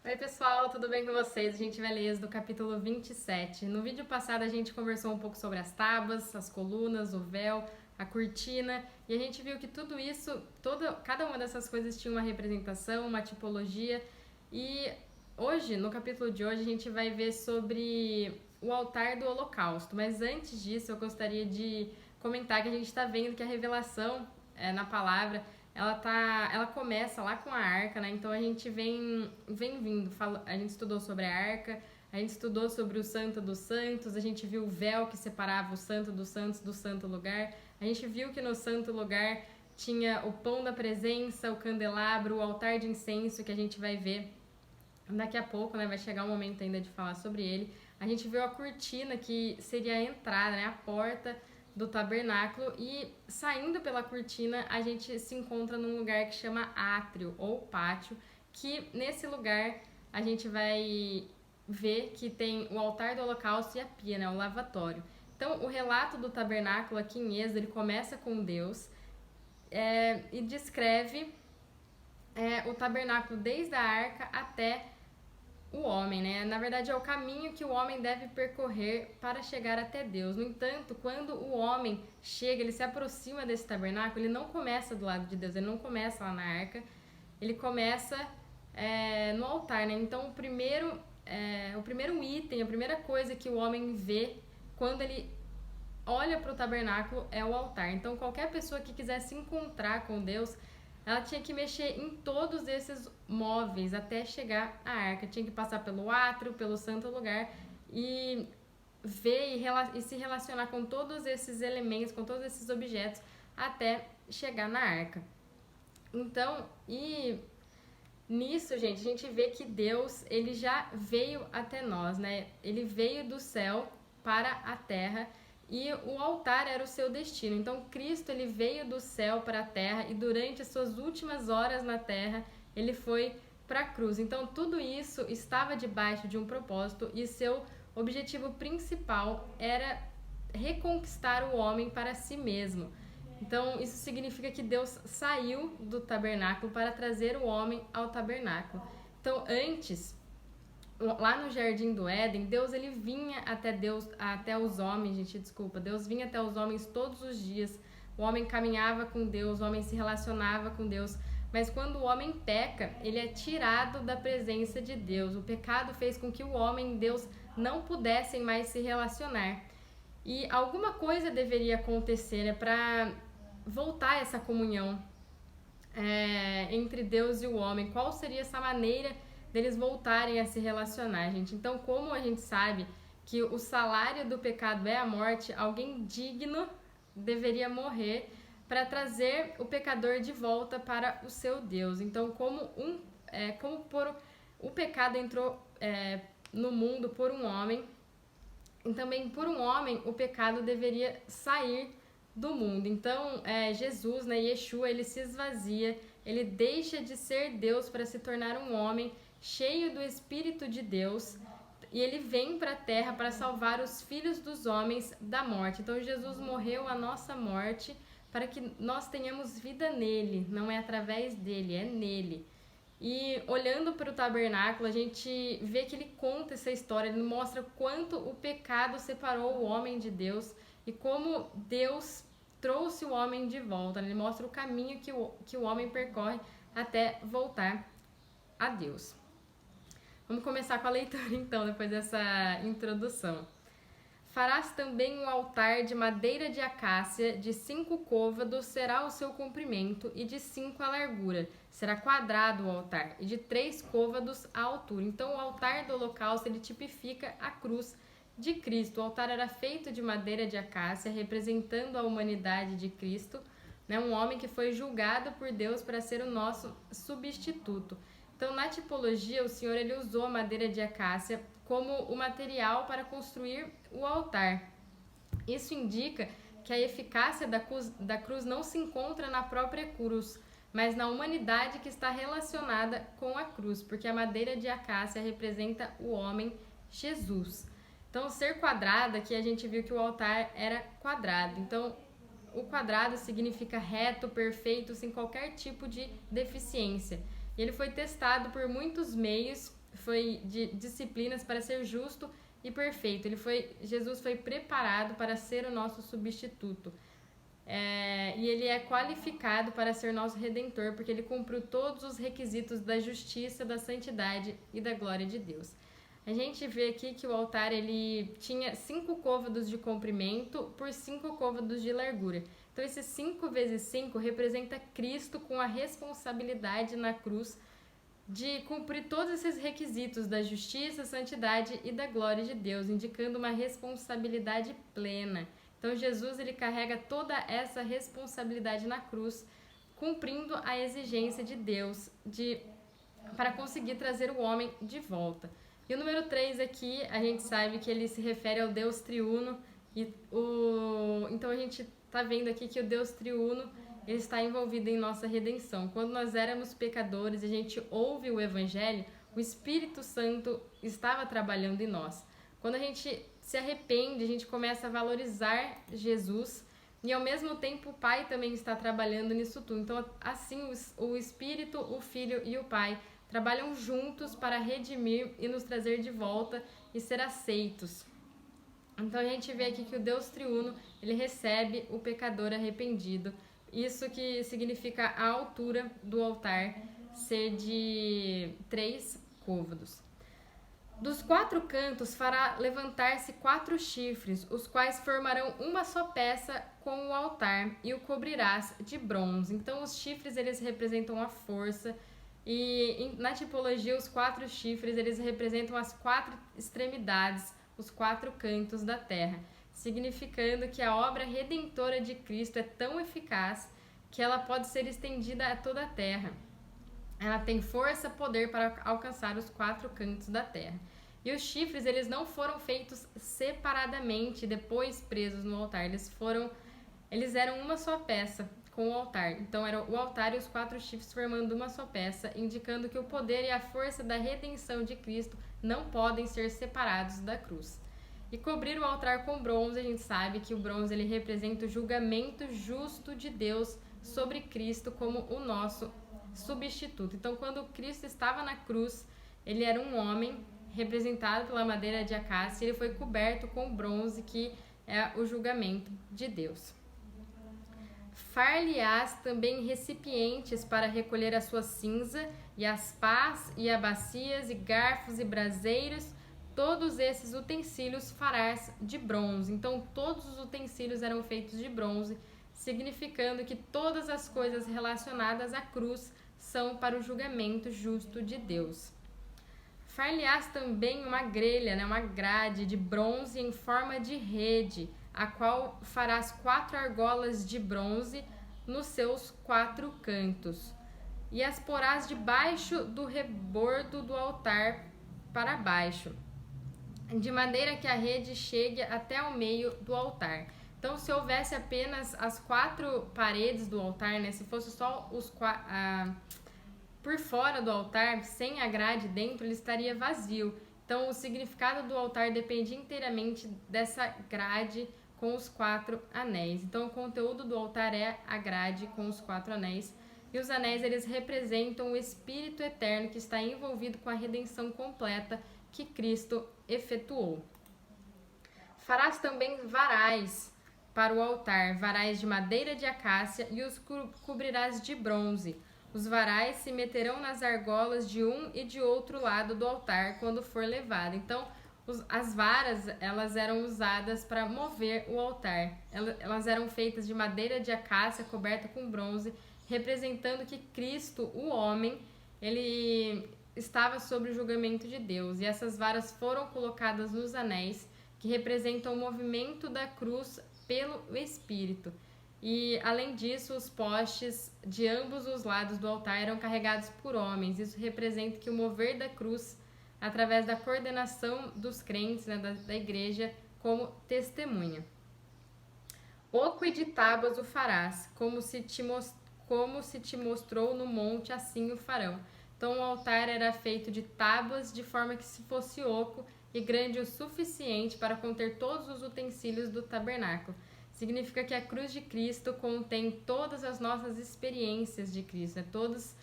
Oi pessoal, tudo bem com vocês? A gente vai ler do capítulo 27. No vídeo passado a gente conversou um pouco sobre as tábuas, as colunas, o véu, a cortina, e a gente viu que tudo isso, cada uma dessas coisas tinha uma representação, uma tipologia, e hoje, no capítulo de hoje, a gente vai ver sobre o altar do holocausto. Mas antes disso, eu gostaria de comentar que a gente está vendo que a revelação na palavra ela começa lá com a arca, né? Então a gente vem vindo, a gente estudou sobre a arca, a gente estudou sobre o Santo dos Santos, a gente viu o véu que separava o Santo dos Santos do Santo Lugar, a gente viu que no Santo Lugar tinha o pão da presença, o candelabro, o altar de incenso, que a gente vai ver daqui a pouco, né? Vai chegar o momento ainda de falar sobre ele. A gente viu a cortina, que seria a entrada, né? A porta do tabernáculo, e saindo pela cortina a gente se encontra num lugar que chama átrio ou pátio, que nesse lugar a gente vai ver que tem o altar do holocausto e a pia, né, o lavatório. Então o relato do tabernáculo aqui em Êxodo, ele começa com Deus e descreve o tabernáculo desde a arca até o homem, né? Na verdade, é o caminho que o homem deve percorrer para chegar até Deus. No entanto, quando o homem chega, ele se aproxima desse tabernáculo, ele não começa do lado de Deus, ele não começa lá na arca, ele começa no altar, né? Então, o primeiro item, a primeira coisa que o homem vê quando ele olha para o tabernáculo é o altar. Então, qualquer pessoa que quiser se encontrar com Deus, ela tinha que mexer em todos esses móveis até chegar à arca. Tinha que passar pelo átrio, pelo santo lugar e ver e se relacionar com todos esses elementos, com todos esses objetos até chegar na arca. Então, e nisso, gente, a gente vê que Deus, ele já veio até nós, né? Ele veio do céu para a terra e o altar era o seu destino. Então Cristo, ele veio do céu para a terra e durante as suas últimas horas na terra ele foi para a cruz. Então tudo isso estava debaixo de um propósito e seu objetivo principal era reconquistar o homem para si mesmo. Então isso significa que Deus saiu do tabernáculo para trazer o homem ao tabernáculo. Então antes, lá no Jardim do Éden, Deus ele vinha até os homens, Deus vinha até os homens todos os dias. O homem caminhava com Deus, o homem se relacionava com Deus. Mas quando o homem peca, ele é tirado da presença de Deus. O pecado fez com que o homem e Deus não pudessem mais se relacionar. E alguma coisa deveria acontecer, né, para voltar essa comunhão entre Deus e o homem. Qual seria essa maneira deles voltarem a se relacionar, gente? Então, como a gente sabe que o salário do pecado é a morte, alguém digno deveria morrer para trazer o pecador de volta para o seu Deus. Então, o pecado entrou no mundo por um homem, e também por um homem o pecado deveria sair do mundo. Então, Jesus, né, Yeshua, ele se esvazia, ele deixa de ser Deus para se tornar um homem cheio do Espírito de Deus, e ele vem para a terra para salvar os filhos dos homens da morte. Então Jesus morreu a nossa morte para que nós tenhamos vida nele, não é através dele, é nele. E olhando para o tabernáculo, a gente vê que ele conta essa história, ele mostra quanto o pecado separou o homem de Deus e como Deus trouxe o homem de volta. Ele mostra o caminho que o homem percorre até voltar a Deus. Vamos começar com a leitura então, depois dessa introdução. Farás também um altar de madeira de acácia, de 5 côvados será o seu comprimento, e de 5 a largura. Será quadrado o altar, e de 3 côvados a altura. Então o altar do holocausto, ele tipifica a cruz de Cristo. O altar era feito de madeira de acácia, representando a humanidade de Cristo, né? Um homem que foi julgado por Deus para ser o nosso substituto. Então, na tipologia, o Senhor ele usou a madeira de acácia como o material para construir o altar. Isso indica que a eficácia da cruz não se encontra na própria cruz, mas na humanidade que está relacionada com a cruz, porque a madeira de acácia representa o homem Jesus. Então, ser quadrado, aqui a gente viu que o altar era quadrado. Então, o quadrado significa reto, perfeito, sem qualquer tipo de deficiência. E ele foi testado por muitos meios, de disciplinas para ser justo e perfeito. Jesus foi preparado para ser o nosso substituto. E ele é qualificado para ser nosso redentor, porque ele cumpriu todos os requisitos da justiça, da santidade e da glória de Deus. A gente vê aqui que o altar ele tinha 5 côvados de comprimento por 5 côvados de largura. Então, esses 5 vezes 5 representa Cristo com a responsabilidade na cruz de cumprir todos esses requisitos da justiça, santidade e da glória de Deus, indicando uma responsabilidade plena. Então, Jesus ele carrega toda essa responsabilidade na cruz, cumprindo a exigência de Deus para conseguir trazer o homem de volta. E o número 3 aqui, a gente sabe que ele se refere ao Deus triuno. Então, a gente está vendo aqui que o Deus triuno ele está envolvido em nossa redenção. Quando nós éramos pecadores e a gente ouve o Evangelho, o Espírito Santo estava trabalhando em nós. Quando a gente se arrepende, a gente começa a valorizar Jesus e ao mesmo tempo o Pai também está trabalhando nisso tudo. Então, assim, o Espírito, o Filho e o Pai trabalham juntos para redimir e nos trazer de volta e ser aceitos. Então, a gente vê aqui que o Deus triuno, ele recebe o pecador arrependido. Isso que significa a altura do altar ser de 3 côvados. Dos 4 cantos fará levantar-se 4 chifres, os quais formarão uma só peça com o altar, e o cobrirás de bronze. Então, os chifres eles representam a força, e na tipologia, os 4 chifres eles representam as 4 extremidades, os 4 cantos da terra, significando que a obra redentora de Cristo é tão eficaz que ela pode ser estendida a toda a terra. Ela tem força, poder para alcançar os 4 cantos da terra. E os chifres, eles não foram feitos separadamente, depois presos no altar. Eles eram uma só peça com o altar. Então, era o altar e os 4 chifres formando uma só peça, indicando que o poder e a força da redenção de Cristo não podem ser separados da cruz. E cobrir o altar com bronze, a gente sabe que o bronze ele representa o julgamento justo de Deus sobre Cristo como o nosso substituto. Então, quando Cristo estava na cruz, ele era um homem representado pela madeira de acácia, e ele foi coberto com bronze, que é o julgamento de Deus. Far-lhe-ás também recipientes para recolher a sua cinza, e as pás, e a bacias, e garfos, e braseiros, todos esses utensílios farás de bronze. Então, todos os utensílios eram feitos de bronze, significando que todas as coisas relacionadas à cruz são para o julgamento justo de Deus. Far-lhe-ás também uma grelha, uma grade de bronze em forma de rede, a qual farás 4 argolas de bronze nos seus 4 cantos, e as porás debaixo do rebordo do altar para baixo, de maneira que a rede chegue até ao meio do altar. Então, se houvesse apenas as 4 paredes do altar, se fosse só por fora do altar, sem a grade dentro, ele estaria vazio. Então, o significado do altar depende inteiramente dessa grade com os 4 anéis. Então, o conteúdo do altar é a grade com os 4 anéis. E os anéis, eles representam o Espírito Eterno que está envolvido com a redenção completa que Cristo efetuou. Farás também varais para o altar, varais de madeira de acácia, e os cobrirás de bronze. Os varais se meterão nas argolas de um e de outro lado do altar quando for levado. Então, as varas, elas eram usadas para mover o altar. Elas eram feitas de madeira de acácia coberta com bronze, representando que Cristo, o homem, ele estava sob o julgamento de Deus. E essas varas foram colocadas nos anéis, que representam o movimento da cruz pelo Espírito. E, além disso, os postes de ambos os lados do altar eram carregados por homens. Isso representa que o mover da cruz, através da coordenação dos crentes, da igreja, como testemunha. Oco e de tábuas o farás, como se te mostrou no monte, assim o farão. Então, o altar era feito de tábuas, de forma que se fosse oco e grande o suficiente para conter todos os utensílios do tabernáculo. Significa que a cruz de Cristo contém todas as nossas experiências de Cristo. Todas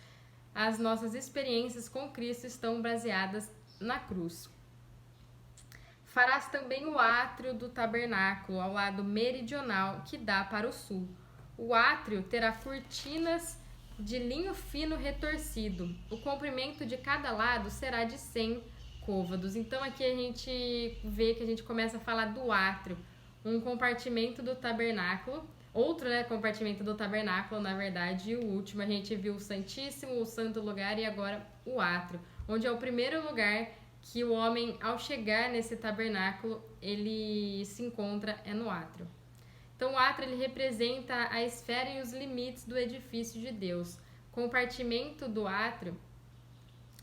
as nossas experiências com Cristo estão baseadas na cruz. Farás também o átrio do tabernáculo ao lado meridional, que dá para o sul. O átrio terá cortinas de linho fino retorcido. O comprimento de cada lado será de 100 côvados. Então aqui a gente vê que a gente começa a falar do átrio, um compartimento do tabernáculo, outro, né, compartimento do tabernáculo, na verdade, e o último a gente viu o Santíssimo, o Santo Lugar e agora o átrio, onde é o primeiro lugar que o homem, ao chegar nesse tabernáculo, ele se encontra no átrio. Então, o átrio ele representa a esfera e os limites do edifício de Deus. O compartimento do átrio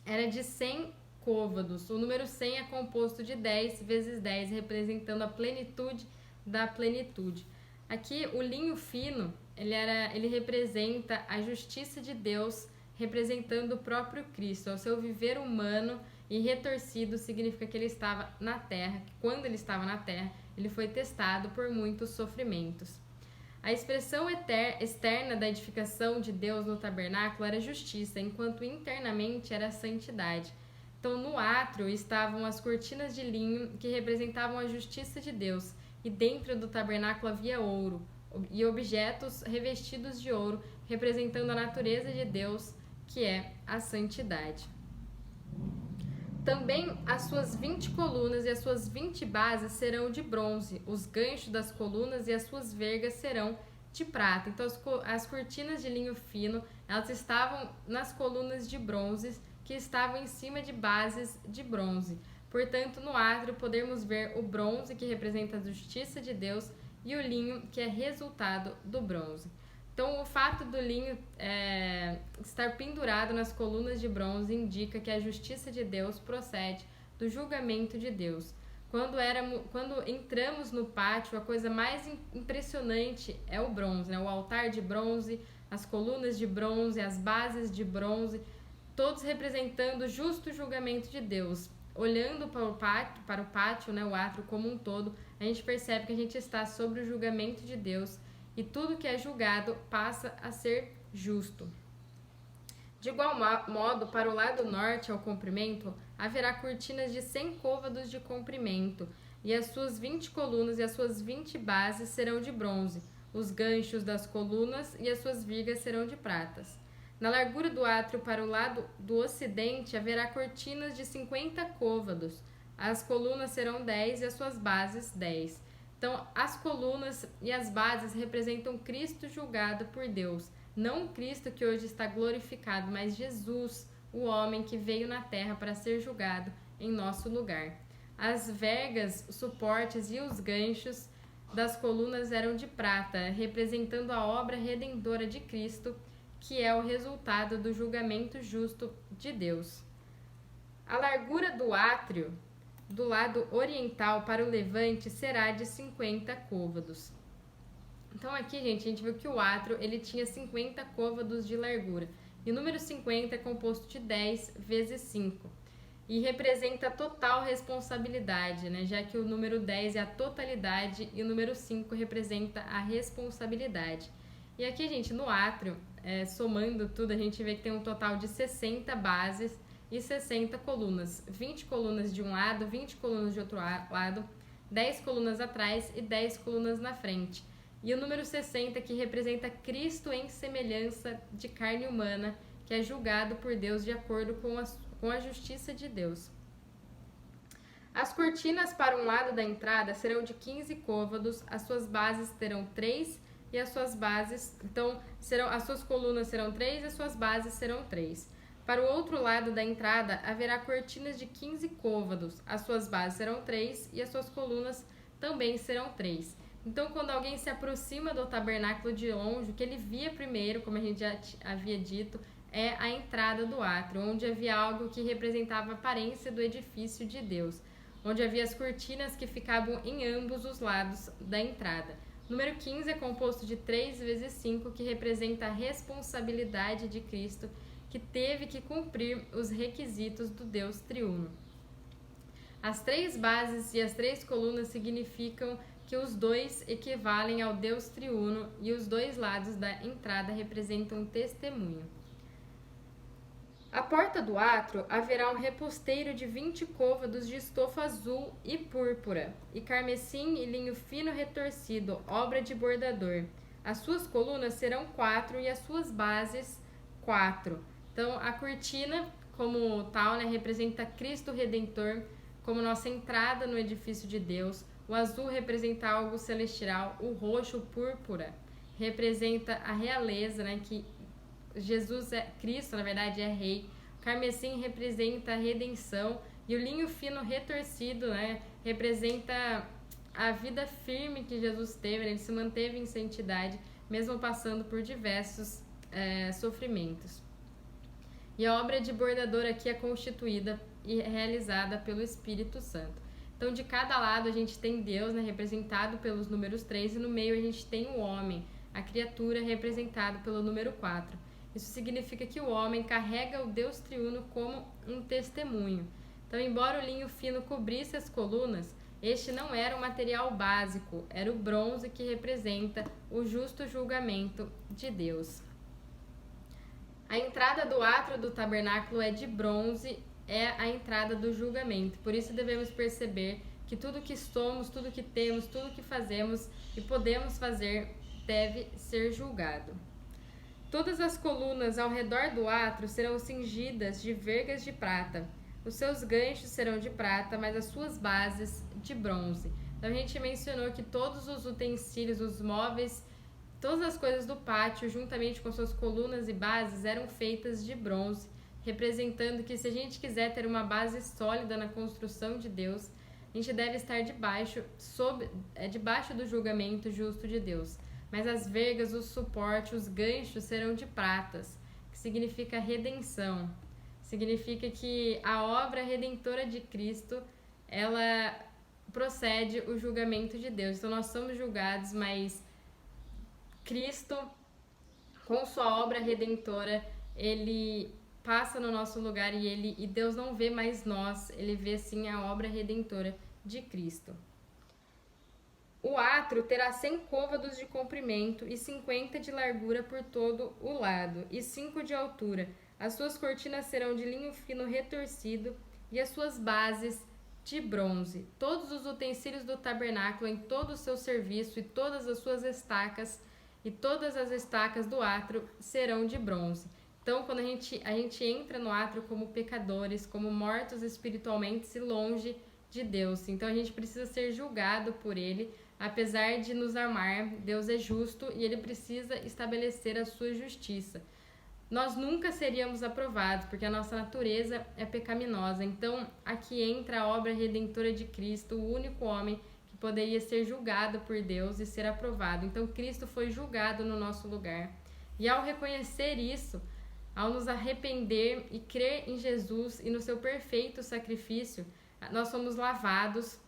era de 100 côvados. O número 100 é composto de 10 vezes 10, representando a plenitude da plenitude. Aqui, o linho fino, ele representa a justiça de Deus, representando o próprio Cristo. O seu viver humano e retorcido significa que ele estava na terra, que quando ele estava na terra, ele foi testado por muitos sofrimentos. A expressão externa da edificação de Deus no tabernáculo era justiça, enquanto internamente era santidade. Então, no átrio estavam as cortinas de linho que representavam a justiça de Deus, e dentro do tabernáculo havia ouro e objetos revestidos de ouro, representando a natureza de Deus, que é a santidade. Também as suas 20 colunas e as suas 20 bases serão de bronze, os ganchos das colunas e as suas vergas serão de prata. Então as cortinas de linho fino, elas estavam nas colunas de bronze, que estavam em cima de bases de bronze. Portanto, no átrio podemos ver o bronze, que representa a justiça de Deus, e o linho, que é resultado do bronze. Então, o fato do linho estar pendurado nas colunas de bronze indica que a justiça de Deus procede do julgamento de Deus. Quando entramos no pátio, a coisa mais impressionante é o bronze, né? O altar de bronze, as colunas de bronze, as bases de bronze, todos representando o justo julgamento de Deus. Olhando para o pátio, né, o átrio como um todo, a gente percebe que a gente está sobre o julgamento de Deus, e tudo que é julgado passa a ser justo. De igual modo, para o lado norte, ao comprimento, haverá cortinas de 100 côvados de comprimento, e as suas 20 colunas e as suas 20 bases serão de bronze. Os ganchos das colunas e as suas vigas serão de pratas. Na largura do átrio para o lado do ocidente, haverá cortinas de 50 côvados. As colunas serão 10 e as suas bases 10. Então, as colunas e as bases representam Cristo julgado por Deus. Não o Cristo que hoje está glorificado, mas Jesus, o homem que veio na terra para ser julgado em nosso lugar. As vergas, os suportes e os ganchos das colunas eram de prata, representando a obra redentora de Cristo, que é o resultado do julgamento justo de Deus. A largura do átrio do lado oriental para o levante será de 50 côvados. Então aqui, gente, a gente viu que o átrio ele tinha 50 côvados de largura. E o número 50 é composto de 10 vezes 5. E representa a total responsabilidade, né? Já que o número 10 é a totalidade e o número 5 representa a responsabilidade. E aqui, gente, no átrio, somando tudo, a gente vê que tem um total de 60 bases e 60 colunas. 20 colunas de um lado, 20 colunas de outro lado, 10 colunas atrás e 10 colunas na frente. E o número 60, que representa Cristo em semelhança de carne humana, que é julgado por Deus de acordo com a justiça de Deus. As cortinas para um lado da entrada serão de 15 côvados, as suas bases terão 3 e as suas bases, então, as suas colunas serão 3 e as suas bases serão 3. Para o outro lado da entrada, haverá cortinas de 15 côvados, as suas bases serão 3 e as suas colunas também serão 3. Então, quando alguém se aproxima do tabernáculo de longe, o que ele via primeiro, como a gente já havia dito, é a entrada do átrio, onde havia algo que representava a aparência do edifício de Deus, onde havia as cortinas que ficavam em ambos os lados da entrada. O número 15 é composto de 3 vezes 5, que representa a responsabilidade de Cristo, que teve que cumprir os requisitos do Deus triuno. As 3 bases e as 3 colunas significam que os 2 equivalem ao Deus triuno e os 2 lados da entrada representam um testemunho. À porta do átrio haverá um reposteiro de 20 côvados de estofa azul e púrpura, e carmesim e linho fino retorcido, obra de bordador. As suas colunas serão 4 e as suas bases 4. Então, a cortina, como tal, né, representa Cristo Redentor como nossa entrada no edifício de Deus. O azul representa algo celestial, o roxo, o púrpura, representa a realeza, né, que Jesus é Cristo, na verdade, é rei. O carmesim representa a redenção e o linho fino retorcido, né, representa a vida firme que Jesus teve. Ele se manteve em santidade, mesmo passando por diversos sofrimentos. E a obra de bordador aqui é constituída e realizada pelo Espírito Santo. Então, de cada lado a gente tem Deus, né, representado pelos números 3, e no meio a gente tem o homem, a criatura, representado pelo número 4. Isso significa que o homem carrega o Deus triuno como um testemunho. Então, embora o linho fino cobrisse as colunas, este não era um material básico, era o bronze que representa o justo julgamento de Deus. A entrada do átrio do tabernáculo é de bronze, é a entrada do julgamento. Por isso devemos perceber que tudo que somos, tudo que temos, tudo que fazemos e podemos fazer deve ser julgado. Todas as colunas ao redor do átrio serão cingidas de vergas de prata. Os seus ganchos serão de prata, mas as suas bases de bronze. Então a gente mencionou que todos os utensílios, os móveis, todas as coisas do pátio, juntamente com suas colunas e bases, eram feitas de bronze, representando que se a gente quiser ter uma base sólida na construção de Deus, a gente deve estar debaixo do julgamento justo de Deus. Mas as vergas, o suporte, os ganchos serão de pratas, que significa redenção. Significa que a obra redentora de Cristo, ela procede o julgamento de Deus. Então nós somos julgados, mas Cristo, com sua obra redentora, ele passa no nosso lugar e Deus não vê mais nós, ele vê sim a obra redentora de Cristo. O átrio terá 100 côvados de comprimento e 50 de largura por todo o lado, e 5 de altura. As suas cortinas serão de linho fino retorcido e as suas bases de bronze. Todos os utensílios do tabernáculo em todo o seu serviço e todas as suas estacas e todas as estacas do átrio serão de bronze. Então, quando a gente entra no átrio como pecadores, como mortos espiritualmente e longe de Deus. Então, a gente precisa ser julgado por Ele. Apesar de nos amar, Deus é justo e Ele precisa estabelecer a sua justiça. Nós nunca seríamos aprovados, porque a nossa natureza é pecaminosa. Então, aqui entra a obra redentora de Cristo, o único homem que poderia ser julgado por Deus e ser aprovado. Então, Cristo foi julgado no nosso lugar. E ao reconhecer isso, ao nos arrepender e crer em Jesus e no seu perfeito sacrifício, nós somos lavados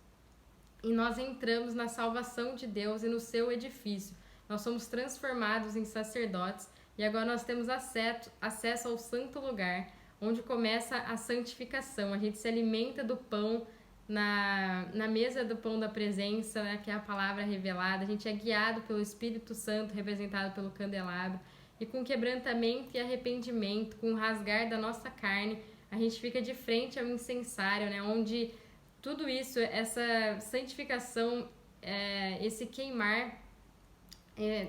e nós entramos na salvação de Deus e no seu edifício. Nós somos transformados em sacerdotes e agora nós temos acesso ao santo lugar, onde começa a santificação. A gente se alimenta do pão na mesa do pão da presença, né, que é a palavra revelada. A gente é guiado pelo Espírito Santo, representado pelo candelabro. E com quebrantamento e arrependimento, com o rasgar da nossa carne, a gente fica de frente ao incensário, né, onde tudo isso, essa santificação, esse queimar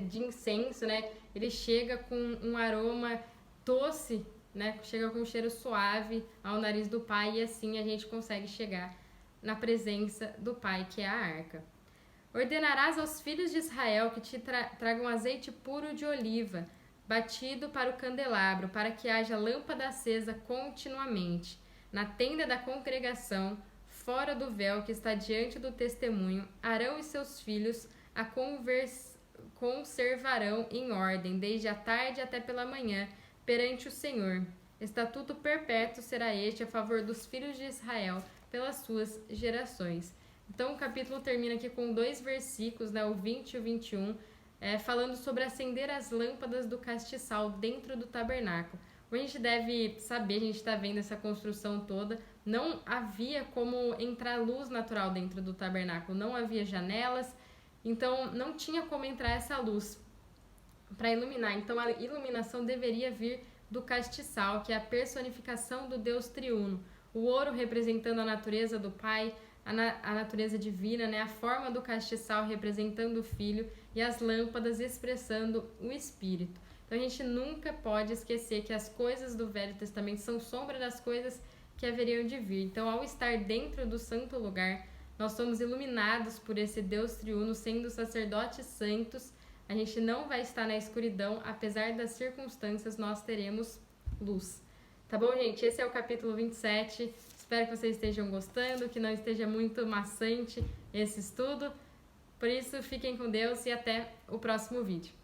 de incenso, né, ele chega com um aroma doce, né, chega com um cheiro suave ao nariz do Pai, e assim a gente consegue chegar na presença do Pai, que é a arca. Ordenarás aos filhos de Israel que te tragam azeite puro de oliva, batido para o candelabro, para que haja lâmpada acesa continuamente. Na tenda da congregação, fora do véu que está diante do testemunho, Arão e seus filhos a conservarão em ordem, desde a tarde até pela manhã, perante o Senhor. Estatuto perpétuo será este a favor dos filhos de Israel, pelas suas gerações. Então o capítulo termina aqui com 2 versículos, né, o 20 e o 21, falando sobre acender as lâmpadas do castiçal dentro do tabernáculo. Como a gente deve saber, a gente está vendo essa construção toda, não havia como entrar luz natural dentro do tabernáculo, não havia janelas, então não tinha como entrar essa luz para iluminar. Então a iluminação deveria vir do castiçal, que é a personificação do Deus triuno. O ouro representando a natureza do Pai, a natureza divina, né? A forma do castiçal representando o Filho e as lâmpadas expressando o Espírito. Então a gente nunca pode esquecer que as coisas do Velho Testamento são sombra das coisas que haveriam de vir. Então, ao estar dentro do santo lugar, nós somos iluminados por esse Deus triuno, sendo sacerdotes santos. A gente não vai estar na escuridão, apesar das circunstâncias, nós teremos luz. Tá bom, gente? Esse é o capítulo 27. Espero que vocês estejam gostando, que não esteja muito maçante esse estudo. Por isso, fiquem com Deus e até o próximo vídeo.